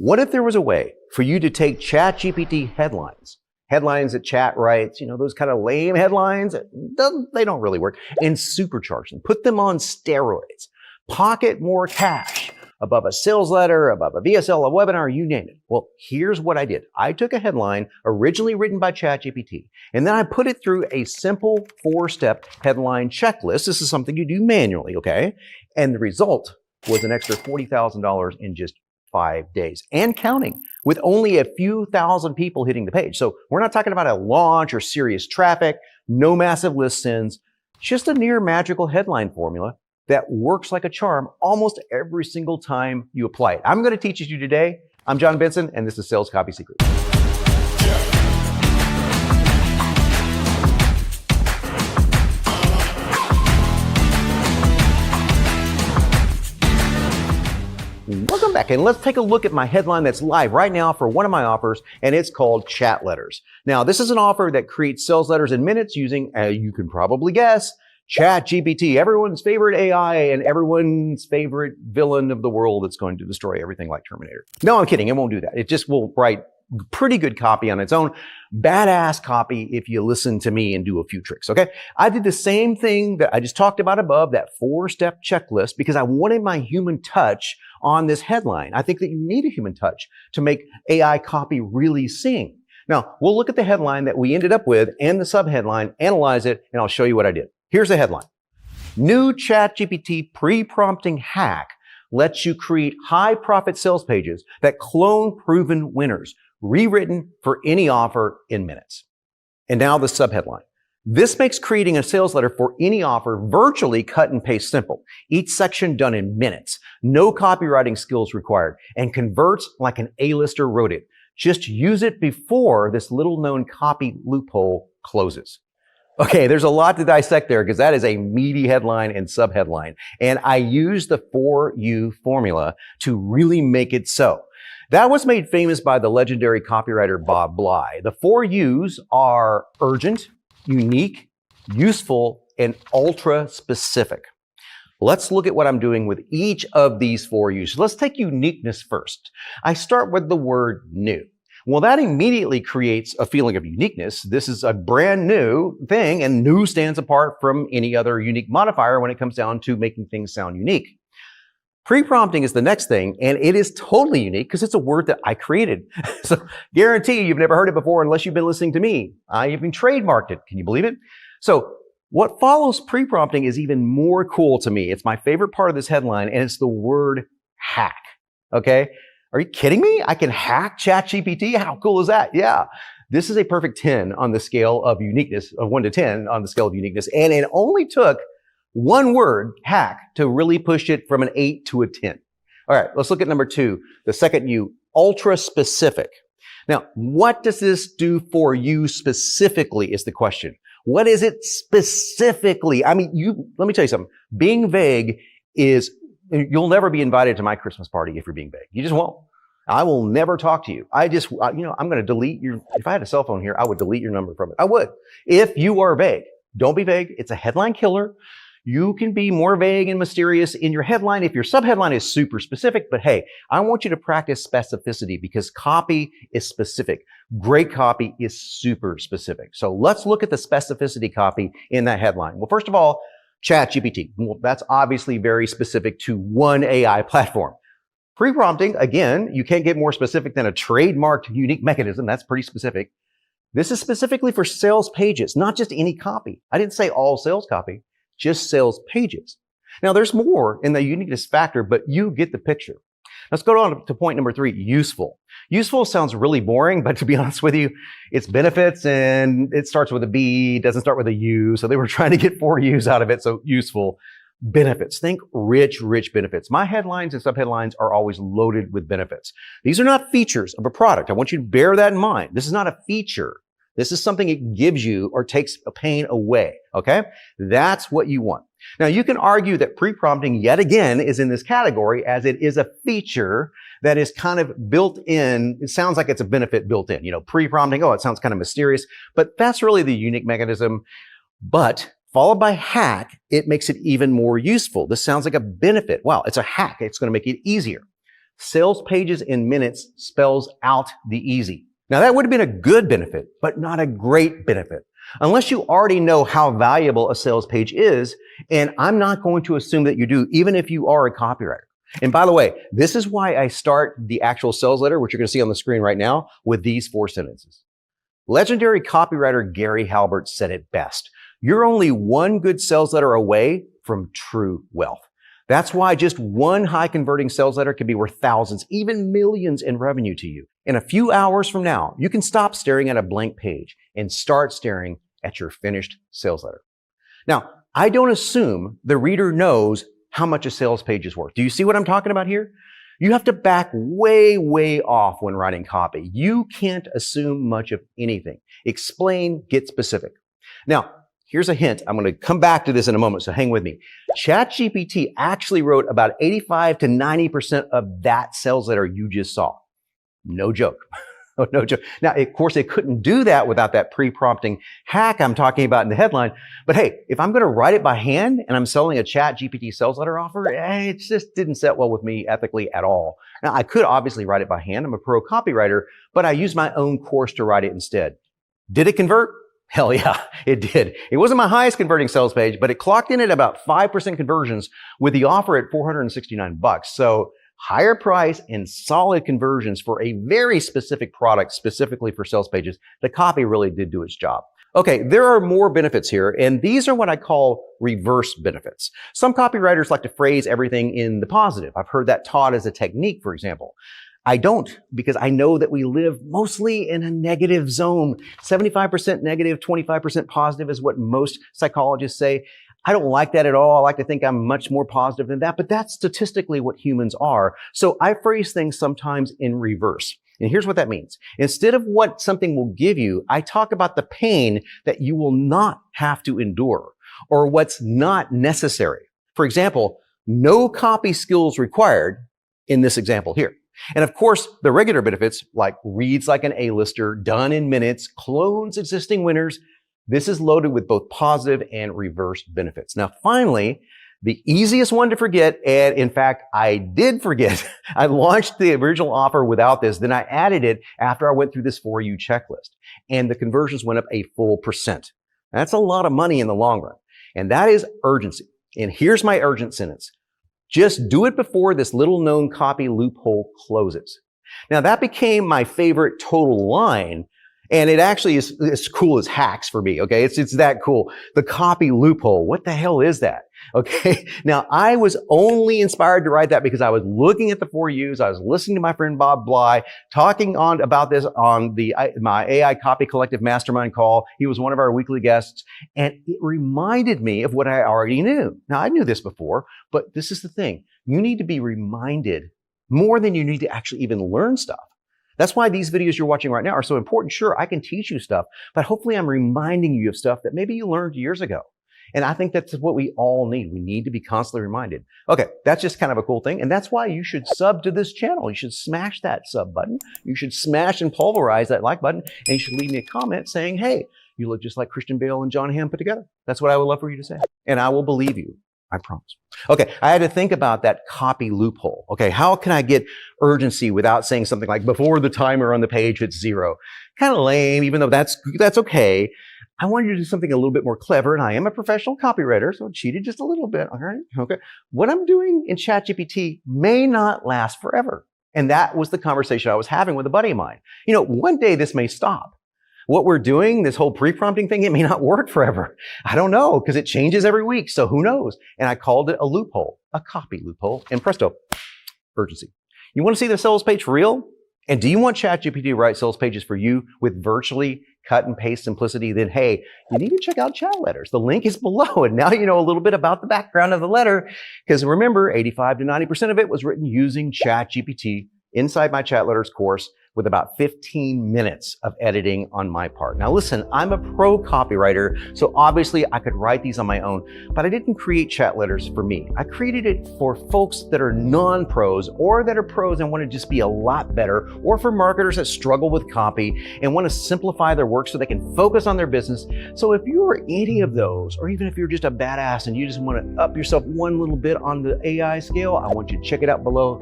What if there was a way for you to take ChatGPT headlines that chat writes, those kind of lame headlines, they don't really work, and supercharge them, put them on steroids, pocket more cash above a sales letter, above a VSL, a webinar, you name it. Well, here's what I did. I took a headline originally written by ChatGPT, and then I put it through a simple 4-step headline checklist. This is something you do manually, okay? And the result was an extra $40,000 in just 5 days and counting, with only a few thousand people hitting the page. So we're not talking about a launch or serious traffic, no massive list sends, just a near magical headline formula that works like a charm almost every single time you apply it. I'm going to teach it to you today. I'm John Benson, and this is Sales Copy Secrets. Welcome back, and let's take a look at my headline that's live right now for one of my offers, and it's called Chat Letters. Now, this is an offer that creates sales letters in minutes using, you can probably guess, ChatGPT, everyone's favorite AI and everyone's favorite villain of the world that's going to destroy everything like Terminator. No, I'm kidding. It won't do that. It just will write pretty good copy on its own. Badass copy if you listen to me and do a few tricks, okay? I did the same thing that I just talked about above, that 4-step checklist, because I wanted my human touch on this headline. I think that you need a human touch to make AI copy really sing. Now, we'll look at the headline that we ended up with and the subheadline, analyze it, and I'll show you what I did. Here's the headline. New ChatGPT pre-prompting hack lets you create high-profit sales pages that clone proven winners, rewritten for any offer in minutes. And now the subheadline. This makes creating a sales letter for any offer virtually cut and paste simple. Each section done in minutes. No copywriting skills required, and converts like an A-lister wrote it. Just use it before this little-known copy loophole closes. Okay, there's a lot to dissect there because that is a meaty headline and subheadline. And I used the 4U formula to really make it so. That was made famous by the legendary copywriter Bob Bly. The 4 U's are urgent, unique, useful, and ultra specific. Let's look at what I'm doing with each of these 4 U's. Let's take uniqueness first. I start with the word new. Well, that immediately creates a feeling of uniqueness. This is a brand new thing, and new stands apart from any other unique modifier when it comes down to making things sound unique. Pre-prompting is the next thing, and it is totally unique because it's a word that I created. So guarantee you've never heard it before unless you've been listening to me. I even trademarked it. Can you believe it? So what follows pre-prompting is even more cool to me. It's my favorite part of this headline, and it's the word hack. Okay? Are you kidding me? I can hack ChatGPT? How cool is that? Yeah. This is a perfect 10 on the scale of uniqueness, of 1 to 10 on the scale of uniqueness. And it only took one word, hack, to really push it from an 8 to a 10. All right, let's look at number 2. The second U, ultra specific. Now, what does this do for you specifically is the question. What is it specifically? I mean, let me tell you something. Being vague is, you'll never be invited to my Christmas party if you're being vague. You just won't. I will never talk to you. I'm going to delete if I had a cell phone here, I would delete your number from it. I would. If you are vague, don't be vague. It's a headline killer. You can be more vague and mysterious in your headline if your subheadline is super specific. But hey, I want you to practice specificity because copy is specific. Great copy is super specific. So let's look at the specificity copy in that headline. Well, first of all, ChatGPT. Well, that's obviously very specific to one AI platform. Pre-prompting, again, you can't get more specific than a trademarked unique mechanism. That's pretty specific. This is specifically for sales pages, not just any copy. I didn't say all sales copy, just sales pages. Now, there's more in the uniqueness factor, but you get the picture. Let's go on to point number 3, useful. Useful sounds really boring, but to be honest with you, it's benefits and it starts with a B, it doesn't start with a U. So they were trying to get 4 U's out of it. So useful. Benefits. Think rich benefits. My headlines and subheadlines are always loaded with benefits. These are not features of a product. I want you to bear that in mind. This is not a feature. This is something it gives you or takes a pain away. Okay? That's what you want. Now, you can argue that pre-prompting yet again is in this category as it is a feature that is kind of built in. It sounds like it's a benefit built in. Pre-prompting, it sounds kind of mysterious, but that's really the unique mechanism. But followed by hack, it makes it even more useful. This sounds like a benefit. Wow, it's a hack. It's going to make it easier. Sales pages in minutes spells out the easy. Now that would have been a good benefit, but not a great benefit. Unless you already know how valuable a sales page is, and I'm not going to assume that you do, even if you are a copywriter. And by the way, this is why I start the actual sales letter, which you're going to see on the screen right now, with these 4 sentences. Legendary copywriter Gary Halbert said it best. You're only one good sales letter away from true wealth. That's why just one high converting sales letter can be worth thousands, even millions in revenue to you. In a few hours from now, you can stop staring at a blank page and start staring at your finished sales letter. Now, I don't assume the reader knows how much a sales page is worth. Do you see what I'm talking about here? You have to back way, way off when writing copy. You can't assume much of anything. Explain, get specific. Now, here's a hint. I'm going to come back to this in a moment, so hang with me. ChatGPT actually wrote about 85 to 90% of that sales letter you just saw. No joke. Oh, no joke. Now, of course, it couldn't do that without that pre-prompting hack I'm talking about in the headline. But hey, if I'm going to write it by hand and I'm selling a ChatGPT sales letter offer, it just didn't set well with me ethically at all. Now, I could obviously write it by hand. I'm a pro copywriter, but I used my own course to write it instead. Did it convert? Hell yeah, it did. It wasn't my highest converting sales page, but it clocked in at about 5% conversions with the offer at $469. So higher price and solid conversions for a very specific product, specifically for sales pages. The copy really did do its job. Okay, there are more benefits here, and these are what I call reverse benefits. Some copywriters like to phrase everything in the positive. I've heard that taught as a technique, for example. I don't, because I know that we live mostly in a negative zone. 75% negative, 25% positive is what most psychologists say. I don't like that at all. I like to think I'm much more positive than that, but that's statistically what humans are. So I phrase things sometimes in reverse. And here's what that means. Instead of what something will give you, I talk about the pain that you will not have to endure or what's not necessary. For example, no copy skills required in this example here. And of course, the regular benefits like reads like an A-lister, done in minutes, clones existing winners. This is loaded with both positive and reverse benefits. Now, finally, the easiest one to forget, and in fact, I did forget. I launched the original offer without this, then I added it after I went through this For You checklist, and the conversions went up a full percent. That's a lot of money in the long run, and that is urgency. And here's my urgent sentence. Just do it before this little known copy loophole closes. Now that became my favorite total line, and it actually is as cool as hacks for me, okay? It's that cool. The copy loophole, what the hell is that? Okay, now I was only inspired to write that because I was looking at the For Yous, I was listening to my friend Bob Bly, talking about this on my AI Copy Collective Mastermind call. He was one of our weekly guests, and it reminded me of what I already knew. Now I knew this before, but this is the thing. You need to be reminded more than you need to actually even learn stuff. That's why these videos you're watching right now are so important. Sure, I can teach you stuff, but hopefully I'm reminding you of stuff that maybe you learned years ago. And I think that's what we all need. We need to be constantly reminded. Okay, that's just kind of a cool thing. And that's why you should sub to this channel. You should smash that sub button. You should smash and pulverize that like button. And you should leave me a comment saying, hey, you look just like Christian Bale and John Hamm put together. That's what I would love for you to say. And I will believe you. I promise. Okay, I had to think about that copy loophole. Okay, how can I get urgency without saying something like before the timer on the page hits 0? Kind of lame, even though that's okay. I wanted to do something a little bit more clever, and I am a professional copywriter, so I cheated just a little bit. All right, okay. What I'm doing in ChatGPT may not last forever. And that was the conversation I was having with a buddy of mine. You know, one day this may stop. What we're doing, this whole pre-prompting thing, it may not work forever. I don't know, because it changes every week, so who knows? And I called it a loophole, a copy loophole, and presto, urgency. You want to see the sales page for real? And do you want ChatGPT to write sales pages for you with virtually cut and paste simplicity? Then hey, you need to check out chat letters. The link is below, and now you know a little bit about the background of the letter, because remember, 85 to 90% of it was written using ChatGPT inside my chat letters course, with about 15 minutes of editing on my part. Now listen, I'm a pro copywriter, so obviously I could write these on my own, but I didn't create chat letters for me. I created it for folks that are non-pros or that are pros and want to just be a lot better, or for marketers that struggle with copy and want to simplify their work so they can focus on their business. So if you're any of those, or even if you're just a badass and you just want to up yourself one little bit on the AI scale, I want you to check it out below.